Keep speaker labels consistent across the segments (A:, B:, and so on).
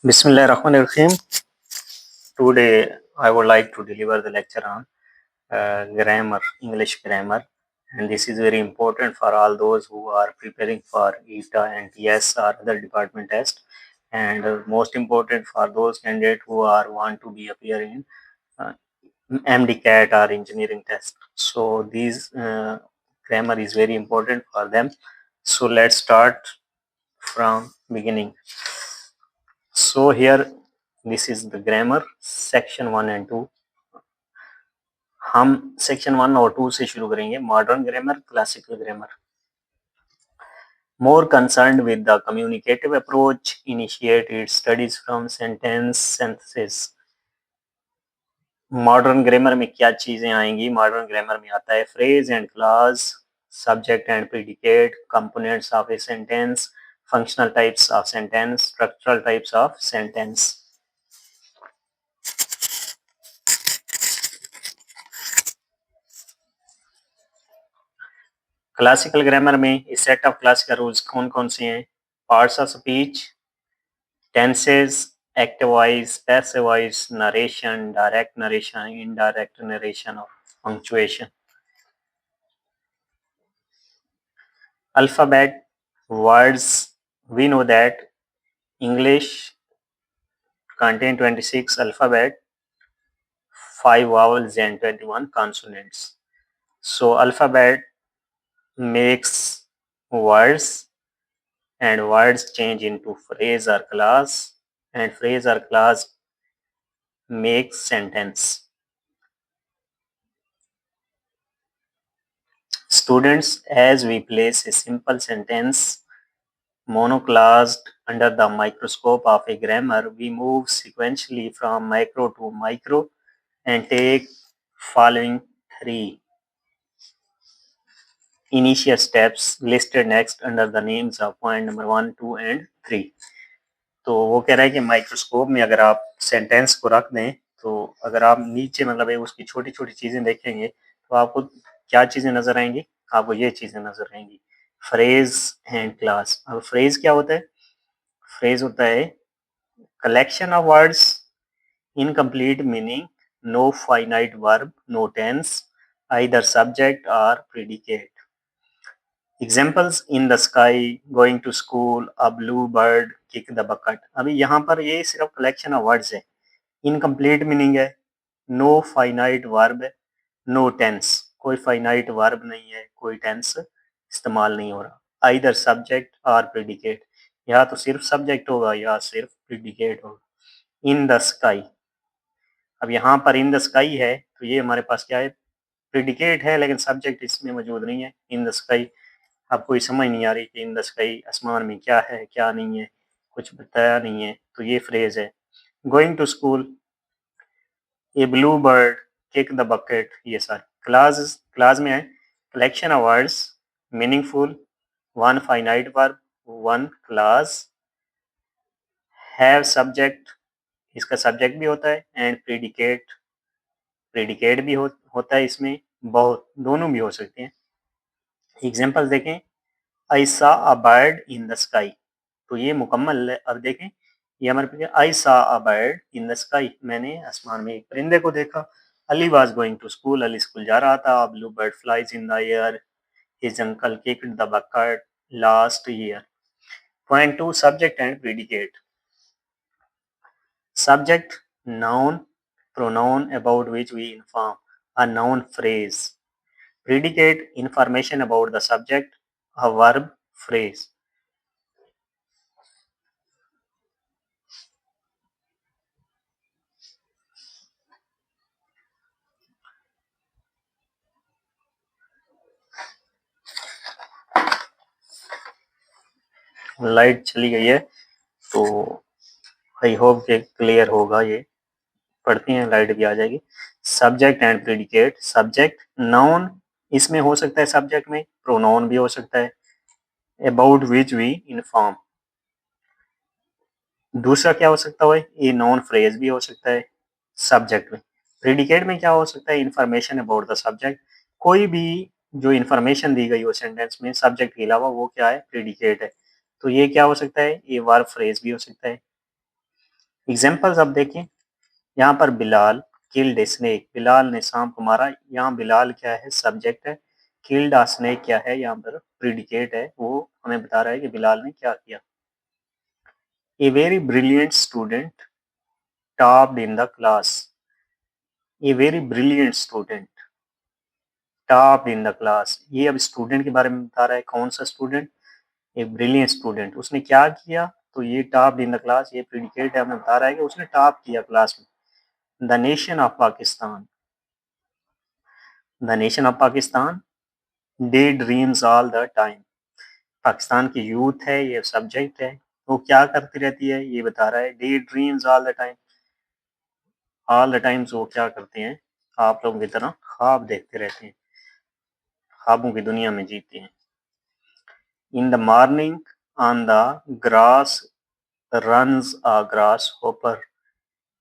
A: Bismillahirrahmanirrahim. Today, I would like to deliver the lecture on grammar, English grammar, and this is very important for all those who are preparing for ETA and TS or other department test, and most important for those candidates who are want to be appearing in uh, MDCAT or engineering test. So these grammar is very important for them. So let's start from beginning. So here this is the grammar section 1 and 2. हम section 1 और 2 से शुरू करेंगे. Modern grammar, classical grammar. More concerned with the communicative approach, initiate its studies from sentence synthesis. Modern grammar में क्या चीजें आएंगी? Modern grammar में आता है phrase and clause, subject and predicate, components of a sentence, functional types of sentence, structural types of sentence. Classical grammar में इस set of classical rules कौन कौन से हैं? Parts of speech, tenses, active voice, passive voice, narration, direct narration, indirect narration और punctuation. Alphabet, words, we know that English contain 26 alphabet, 5 vowels and 21 consonants. So alphabet makes words and words change into phrase or clause, and phrase or clause makes sentence. Students, as we place a simple sentence monoclassed under the microscope of a grammar, we move sequentially from micro to micro and take following 3 initial steps listed next under the names of point number 1, 2 and 3. तो वो कह रहा है कि microscope में अगर आप sentence को रख दें तो अगर आप नीचे मतलब उसकी छोटी छोटी चीजें देखेंगे तो आपको क्या चीजें नजर आएंगी? आपको ये चीजें नजर आएंगी, फ्रेज एंड क्लास. अब फ्रेज क्या होता है? फ्रेज होता है collection of words, incomplete meaning, no finite verb, no tense, either subject और predicate. Examples, in the sky, going to school, a blue bird, kick the bucket. अभी यहाँ पर ये सिर्फ कलेक्शन ऑफ वर्ड्स है, इनकम्प्लीट मीनिंग है, no finite verb है, no tense, कोई फाइनाइट वर्ब नहीं है, कोई टेंस इस्तेमाल नहीं हो रहा, आइदर सब्जेक्ट और प्रेडिकेट, या तो सिर्फ सब्जेक्ट होगा या सिर्फ प्रेडिकेट होगा. इन द स्काई, अब यहाँ पर इन द स्काई है तो ये हमारे पास क्या है? प्रेडिकेट है, लेकिन सब्जेक्ट इसमें मौजूद नहीं है. इन द स्काई, अब कोई समझ नहीं आ रही कि इन द स्काई आसमान में क्या है क्या नहीं है, कुछ बताया नहीं है, तो ये फ्रेज है. Going to school, a blue bird, kick the bucket, ये सारे क्लास में है collection of words, meaningful, one finite verb, one class, have subject, इसका सब्जेक्ट भी होता है, एंड प्रेडिकेट भी होता है इसमें, बहुत दोनों भी हो सकते हैं. एग्जाम्पल देखें, आई saw a bird in the sky, तो ये मुकम्मल है. अब देखें ये हमारे पास I saw a bird in the sky, मैंने आसमान में एक परिंदे को देखा. Ali was going to school, Ali school जा रहा था. Blue bird flies in the air, his uncle kicked the bucket last year. Point 2, subject and predicate. Subject, noun, pronoun about which we inform, a noun phrase. Predicate, information about the subject, a verb phrase. Light चली गई है तो I hope कि clear होगा. ये पढ़ते हैं, light भी आ जाएगी. Subject and predicate. Subject, noun, इसमें हो सकता है सब्जेक्ट में, प्रोनाउन भी हो सकता है, अबाउट विच वी इन्फॉर्म. दूसरा क्या हो सकता है? ये नाउन फ्रेज भी हो सकता है सब्जेक्ट में. प्रेडिकेट में क्या हो सकता है? इंफॉर्मेशन अबाउट द सब्जेक्ट, कोई भी जो इंफॉर्मेशन दी गई हो सेंटेंस में सब्जेक्ट के अलावा, वो क्या है? प्रेडिकेट है. तो ये क्या हो सकता है? ये वर्ब फ्रेज भी हो सकता है. एग्जाम्पल्स अब देखें, यहाँ पर Bilal killed a snake, Bilal ने सांप को मारा। यहाँ बिलाल क्या है, सब्जेक्ट है। किल्ड आ स्नेक क्या है, यहाँ पर प्रिडिकेट है, वो हमें बता रहा है कि बिलाल ने क्या किया। A very brilliant student topped in the class, a very brilliant student topped in the class, ये अब स्टूडेंट के बारे में बता रहा है। कौन सा स्टूडेंट, एक ब्रिलियंट स्टूडेंट, उसने क्या किया, तो ये टॉप्ड इन द क्लास, ये प्रिडिकेट है, हमें बता रहा है कि उसने टॉप किया क्लास में। The nation of Pakistan, the nation of Pakistan day dreams all the time, Pakistan की यूथ है, ये सब्जेक्ट है, वो क्या करती रहती है, ये बता रहा है। Day dreams all the time, all the times वो क्या करते हैं, आप लोगों की तरह ख्वाब देखते रहते हैं, ख्वाबों की दुनिया में जीते हैं। इन the morning on the grass runs a grass hopper,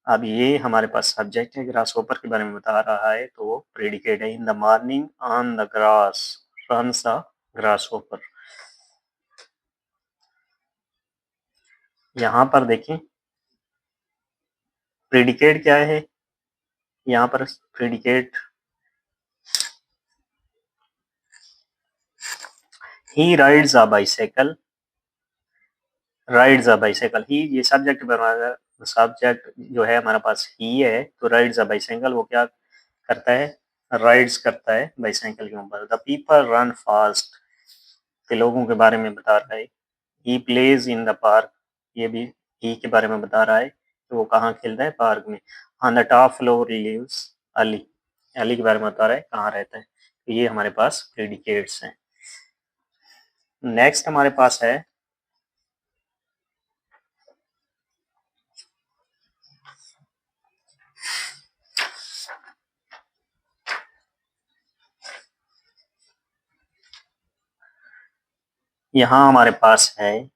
A: अब ये हमारे पास सब्जेक्ट है, ग्रास होपर के बारे में बता रहा है, तो वो प्रेडिकेट है। In the morning on the grass runs a grasshopper. यहाँ पर देखें प्रेडिकेट क्या है, यहाँ पर predicate he rides a bicycle, rides a bicycle, he ये सब्जेक्ट पर, सब्जेक्ट जो है हमारे पास ही है, तो राइड्स अ बाइसाइकिल वो क्या करता है, राइड्स करता है बाइसाइकिल के ऊपर। द पीपल रन फास्ट, के लोगों के बारे में बता रहा है। He plays in the park, ये भी ही के बारे में बता रहा है कि वो कहाँ खेलता है, पार्क में। On the top floor lives Ali, Ali के बारे में बता रहा है कहाँ रहता है। तो ये हमारे पास प्रेडिकेट्स हैं। नेक्स्ट हमारे पास है यहाँ हमारे पास है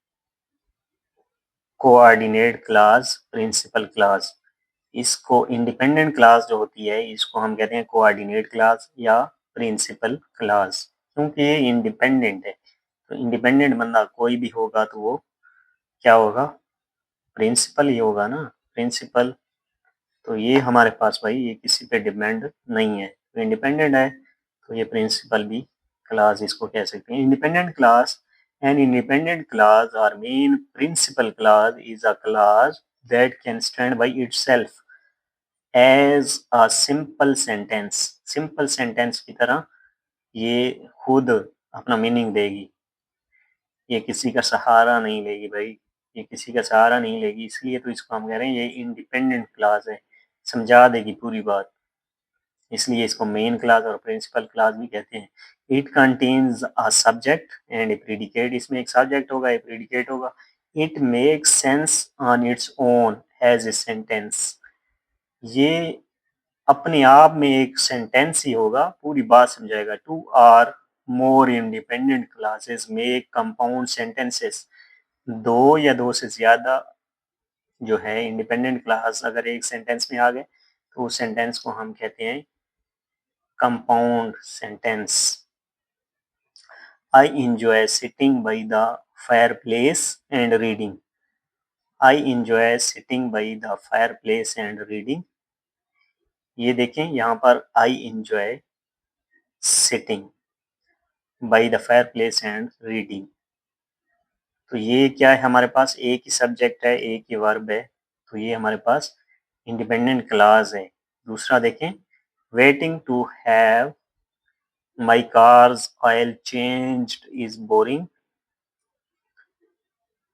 A: कोऑर्डिनेट क्लास, प्रिंसिपल क्लास। इसको इंडिपेंडेंट क्लास जो होती है, इसको हम कहते हैं कोऑर्डिनेट क्लास या प्रिंसिपल क्लास, क्योंकि ये इंडिपेंडेंट है। तो इंडिपेंडेंट बंदा कोई भी होगा तो वो क्या होगा, प्रिंसिपल ही होगा ना, प्रिंसिपल। तो ये हमारे पास भाई ये किसी पे डिपेंड नहीं है, तो इंडिपेंडेंट है, तो ये प्रिंसिपल भी क्लास इसको कह सकते हैं। Independent class and independent class are main, principal class is a class that can stand by itself as a simple sentence, simple sentence की तरह ये खुद अपना मीनिंग देगी, ये किसी का सहारा नहीं लेगी भाई, ये किसी का सहारा नहीं लेगी, इसलिए तो इसको हम कह रहे हैं ये इंडिपेंडेंट क्लास है, समझा देगी पूरी बात, इसलिए इसको मेन क्लास और प्रिंसिपल क्लास भी कहते हैं। It contains a subject and a predicate, इसमें एक सब्जेक्ट होगा, एक प्रेडिकेट होगा। It makes sense on its own as a sentence, ये अपने आप में एक सेंटेंस ही होगा, पूरी बात समझाएगा। Two or more independent clauses make compound sentences, दो या दो से ज्यादा जो है इंडिपेंडेंट क्लास अगर एक सेंटेंस में आ गए तो उस सेंटेंस को हम कहते हैं compound sentence. I enjoy sitting by the fire place and reading, I enjoy sitting by the fire place and reading, ये देखें यहाँ पर I enjoy sitting by the fire place and reading, तो ये क्या है हमारे पास, एक ही सब्जेक्ट है, एक ही वर्ब है, तो ये हमारे पास इंडिपेंडेंट क्लास है। दूसरा देखें, waiting to have my car's oil changed is boring,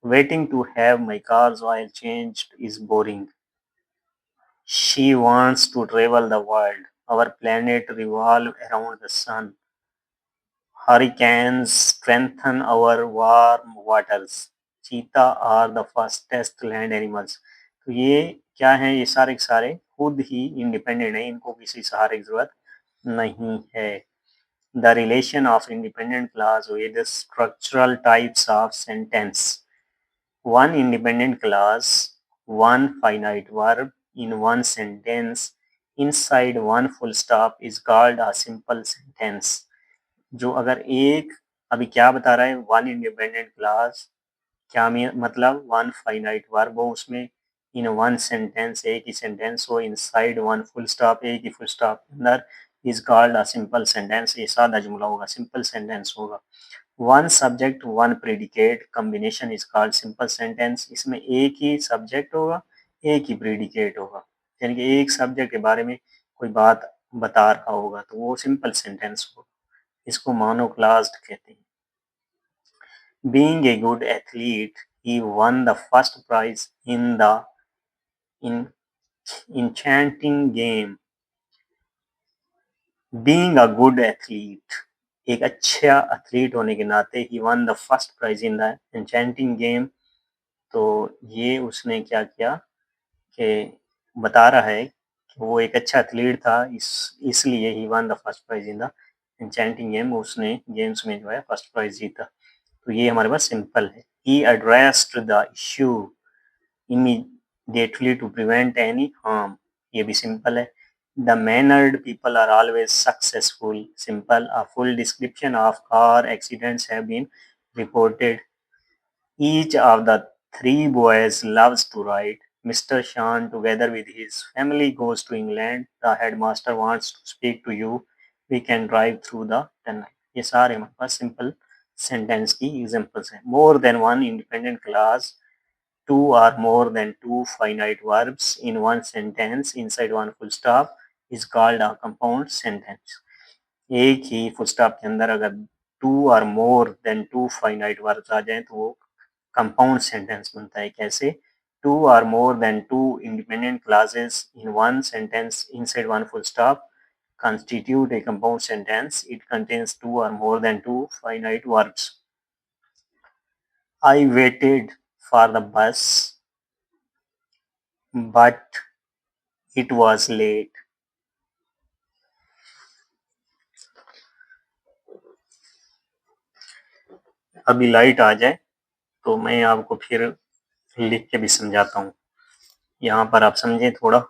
A: waiting to have my car's oil changed is boring, she wants to travel the world, our planet revolve around the sun, hurricanes strengthen our warm waters, cheetah are the fastest land animals। तो ये क्या है, ये सारे के सारे खुद ही independent है, इनको किसी सहारे की जरूरत नहीं है। The relation of independent class with the structural types of sentence, one independent class, one finite verb in one sentence inside one full stop is called a simple sentence. जो अगर एक, अभी क्या बता रहा है, वन इंडिपेंडेंट क्लास, क्या मतलब वन फाइनाइट वर्ब हो उसमें, इन वन सेंटेंस, एक ही सेंटेंस हो, इनसाइड वन फुल स्टॉप, एक ही फुल स्टॉप के अंदर, is called a simple sentence. ये सादा जुमला होगा, सिंपल सेंटेंस होगा। One subject one predicate combination is called simple sentence. इसमें एक ही सब्जेक्ट होगा, एक ही प्रेडिकेट होगा, यानी कि एक सब्जेक्ट के बारे में कोई बात बता रहा होगा तो वो सिंपल सेंटेंस होगा। इसको मोनोक्लॉज्ड कहते हैं। Being a good athlete, he won the first prize in the in enchanting game. Being a good athlete, एक अच्छा एथलीट होने के नाते he won the first prize in the enchanting game। तो ये उसने क्या किया कि बता रहा है कि वो एक अच्छा एथलीट था, इसलिए he won the first prize in the enchanting game। उसने गेम्स में जो है फर्स्ट प्राइज जीता। तो ये हमारे पास सिंपल है। He addressed the issue immediately to prevent any harm। ये भी सिंपल है। The mannered people are always successful। simple। A full description of car accidents have been reported। Each of the three boys loves to ride। Mr. Shan, together with his family, goes to England। The headmaster wants to speak to you। We can drive through the tunnel। ये सारे हमारे पास simple sentence की examples हैं। More than one independent class, two or more than two finite verbs in one sentence inside one full stop is called a compound sentence। एक ही full stop के अंदर अगर two और more than two finite verbs आ जाएं तो वो compound sentence बनता है। कैसे? टू और more than two independent classes in one sentence inside one full stop constitute a compound sentence। It contains two or more than two finite verbs। I waited for the bus but it was late। अभी light आ जाए तो मैं आपको फिर लिख के भी समझाता हूँ। यहाँ पर आप समझें थोड़ा,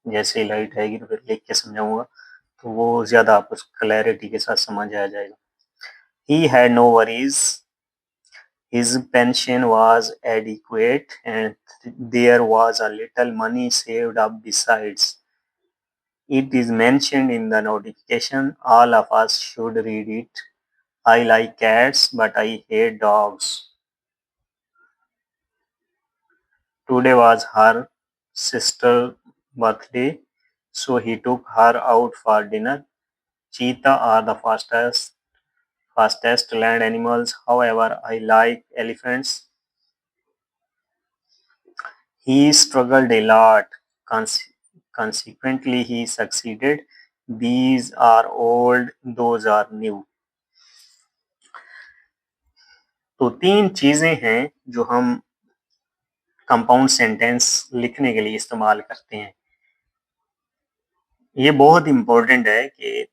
A: जैसे ही लाइट आएगी तो फिर लिख के समझाऊंगा तो वो ज़्यादा आपको क्लैरिटी के साथ समझ आ जाएगा। He had no worries। His pension was adequate and there was a little money saved up besides। It is mentioned in the notification। All of us should read it। I like cats but I hate dogs। Today was her sister's birthday, so he took her out for dinner। Cheetah are the fastest land animals, however I like elephants। He struggled a lot, consequently he succeeded। These are old, those are new। तो तीन चीजें हैं जो हम compound sentence लिखने के लिए इस्तेमाल करते हैं। ये बहुत इम्पोर्टेंट है कि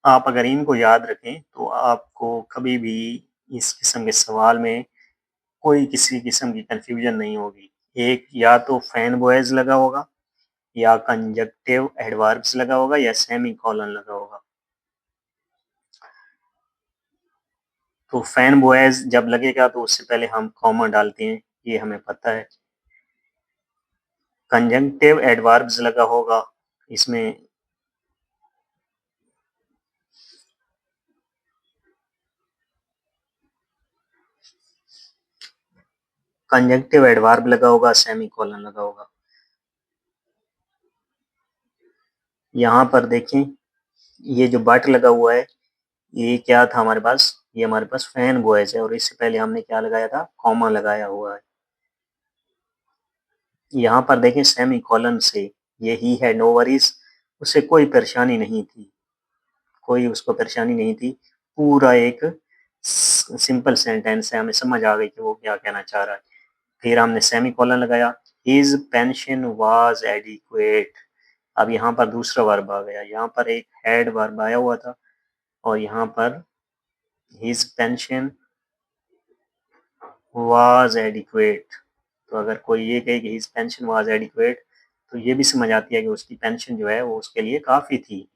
A: आप अगर इनको याद रखें तो आपको कभी भी इस किस्म के सवाल में कोई किसी किस्म की कंफ्यूजन नहीं होगी। एक या तो फैन बॉयज लगा होगा, या कंजक्टिव एडवर्ब्स लगा होगा, या सेमी कॉलन लगा होगा। तो फैन बॉयज जब लगेगा तो उससे पहले हम कॉमा डालते हैं, ये हमें पता है। कंजंक्टिव एडवर्ब्स लगा होगा, इसमें कंजंक्टिव एडवर्ब लगा होगा, सेमी कॉलन लगा होगा। यहाँ पर देखें, ये जो बट लगा हुआ है ये क्या था हमारे पास? ये हमारे पास फैन बॉयज है और इससे पहले हमने क्या लगाया था? कॉमा लगाया हुआ है। यहाँ पर देखें सेमी कॉलन से ये ही है नो वरीज, उससे कोई परेशानी नहीं थी, कोई उसको परेशानी नहीं थी। पूरा एक सिंपल सेंटेंस है, हमें समझ आ गई कि वो क्या कहना चाह रहा है। फिर हमने सेमी कॉलन लगाया। His pension was adequate. अब यहाँ पर दूसरा वर्ब आ गया, यहाँ पर एक हैड वर्ब आया हुआ था और यहाँ पर हिज पेंशन वाज एडिक्वेट। तो अगर कोई ये कहे कि हिज पेंशन वाज एडिक्वेट तो ये भी समझ आती है कि उसकी पेंशन जो है वो उसके लिए काफ़ी थी।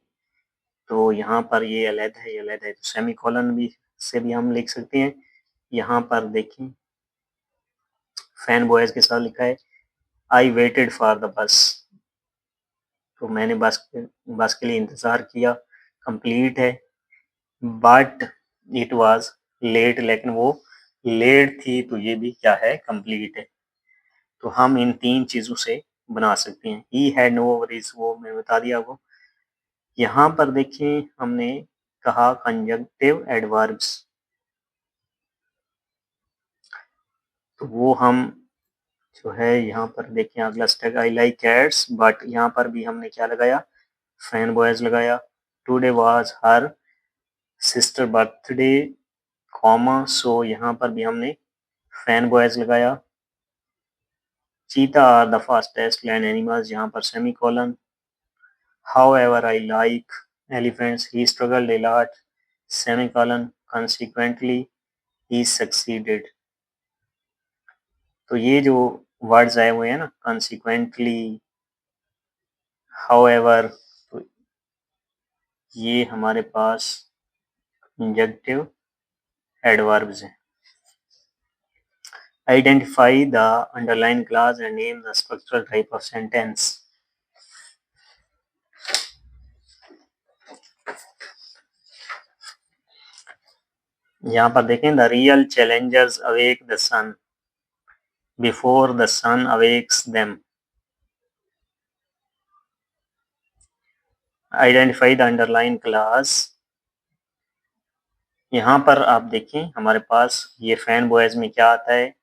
A: तो यहाँ पर ये अलग है, ये अलग है, तो सेमी कॉलन भी से भी हम लिख सकते हैं। यहाँ पर देखें फैन बॉयज के साथ लिखा है I waited for the bus, तो मैंने बस के लिए इंतज़ार किया, कंप्लीट है। बट इट वाज लेट, लेकिन वो लेट थी, तो ये भी क्या है, कंप्लीट है। तो हम इन 3 चीज़ों से बना सकते हैं। ही हैड नो वरीज़, वो मैंने बता दिया आपको। यहाँ पर देखिए हमने कहा कंजंक्टिव एडवर्ब्स, तो वो हम जो है यहाँ पर देखिए अगला step, I like cats, but यहाँ पर भी हमने क्या लगाया, फैन बॉयज लगाया। Today was her sister birthday, comma, so यहाँ पर भी हमने फैन बॉयज लगाया। Cheetah are the fastest land animals, यहाँ पर semicolon. However, I like elephants. He struggled a lot. Semicolon. Consequently, he succeeded. तो ये जो वर्ड्स आए हुए हैं ना, consequently, however, तो ये हमारे पास इंजेक्टिव एडवर्ब्स हैं। Identify the underlined clause and name the structural type of sentence. यहाँ पर देखें, the real challengers awake the sun before the sun awakes them. Identify the underlined clause. यहाँ पर आप देखें हमारे पास ये फैन बॉयज में क्या आता है,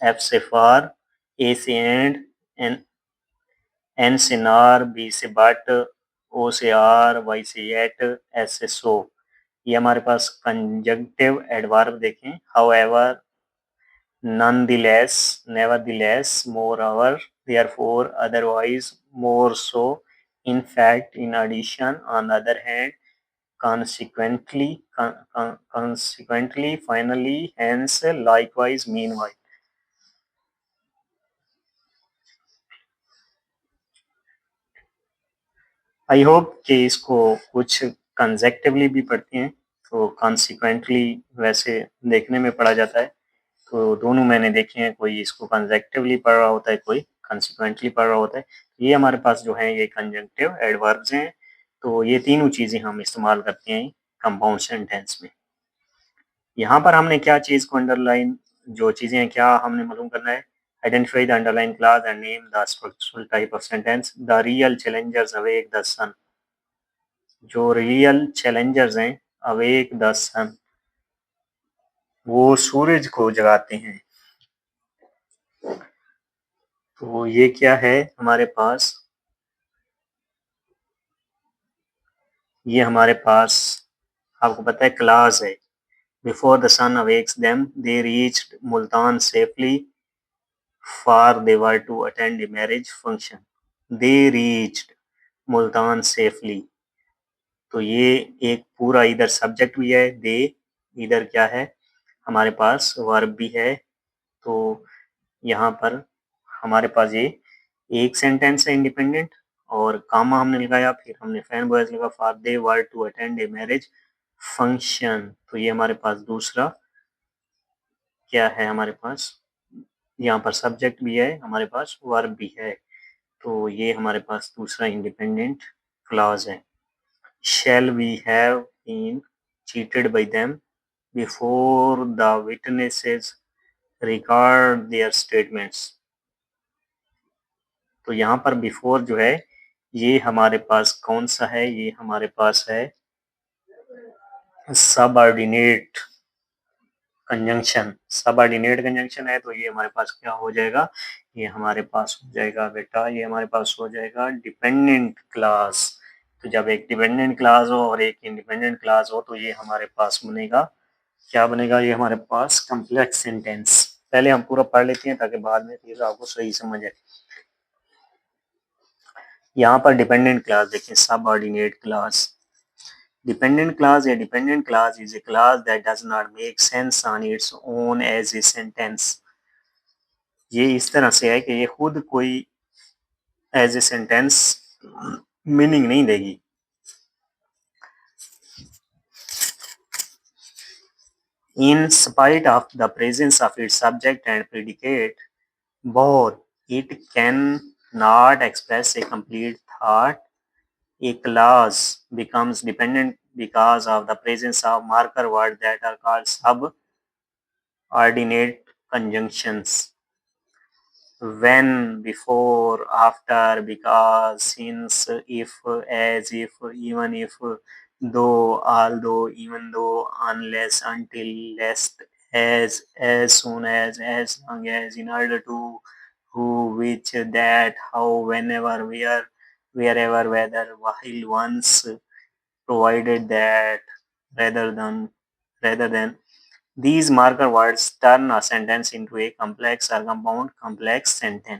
A: एफ से फार, ए से एंड, एन से नार, बी से बट, ओ से आर, वाई से येट, एस से सो। ये हमारे पास कंजंक्टिव एडवर्ब देखें, however, nonetheless, nevertheless, moreover, therefore, otherwise, more so, in fact, in addition, on the other hand, consequently, finally, hence, likewise, meanwhile. I hope कि इसको कुछ कंजेक्टिवली भी पढ़ते हैं, तो कॉन्सिक्वेंटली वैसे देखने में पढ़ा जाता है, तो दोनों मैंने देखे हैं, कोई इसको कंजेक्टिवली पढ़ रहा होता है, कोई कॉन्सिक्वेंटली पढ़ रहा होता है। ये हमारे पास जो है ये कंजंक्टिव एडवर्ब्स हैं, तो ये तीनों चीज़ें हम इस्तेमाल करते हैं कंपाउंड सेंटेंस में। यहाँ पर हमने क्या चीज़ को अंडरलाइन, जो चीज़ें हैं क्या हमने मालूम करना है, identify the underline clause and name the structural type of sentence. The real challengers awake the sun, जो रियल चैलेंजर्स हैं, अवेक द सन, वो सूरज को जगाते हैं। तो ये क्या है हमारे पास, ये हमारे पास आपको पता है क्लास है। Before the sun awakes them they reached Multan safely for they were to attend a marriage function. They reached Multan safely, तो ये एक पूरा इधर सब्जेक्ट भी है, दे, इधर क्या है हमारे पास वर्ब भी है। तो यहाँ पर हमारे पास ये एक सेंटेंस है इंडिपेंडेंट, और कामा हमने लगाया, फिर हमने फैन बॉयज लगा, for they were to attend a marriage function, तो ये हमारे पास दूसरा क्या है, हमारे पास यहाँ पर सब्जेक्ट भी है, हमारे पास वर्ब भी है, तो ये हमारे पास दूसरा इंडिपेंडेंट क्लॉज है। Shall we have been cheated by them before the witnesses record their statements? तो यहाँ पर बिफोर जो है ये हमारे पास कौन सा है, ये हमारे पास है सबऑर्डिनेट कंजंक्शन। सबऑर्डिनेट कंजंक्शन है, तो ये हमारे पास क्या हो जाएगा, ये हमारे पास हो जाएगा बेटा, ये हमारे पास हो जाएगा डिपेंडेंट क्लास। तो जब एक डिपेंडेंट क्लास हो और एक इंडिपेंडेंट क्लास हो, तो ये हमारे पास बनेगा, क्या बनेगा, ये हमारे पास कॉम्प्लेक्स सेंटेंस। पहले हम पूरा पढ़ लेते हैं ताकि बाद में फिर आपको सही समझ आए। यहाँ पर डिपेंडेंट क्लास देखें, subordinate class. Dependent clause, a dependent clause is a clause that does not make sense on its own as a sentence. ये इस तरह से है कि ये खुद कोई एज ए सेंटेंस मीनिंग नहीं देगी। In spite of the presence of its subject and predicate, both It cannot express a complete thought. A clause becomes dependent because of the presence of marker words that are called subordinate conjunctions. When, before, after, because, since, if, as, if, even if, though, although, even though, unless, until, lest, as soon as long as, in order to, who, which, that, how, whenever, where, wherever, whether, while, once, provided that, rather than, rather than. These marker words turn a sentence into a complex or compound complex sentence.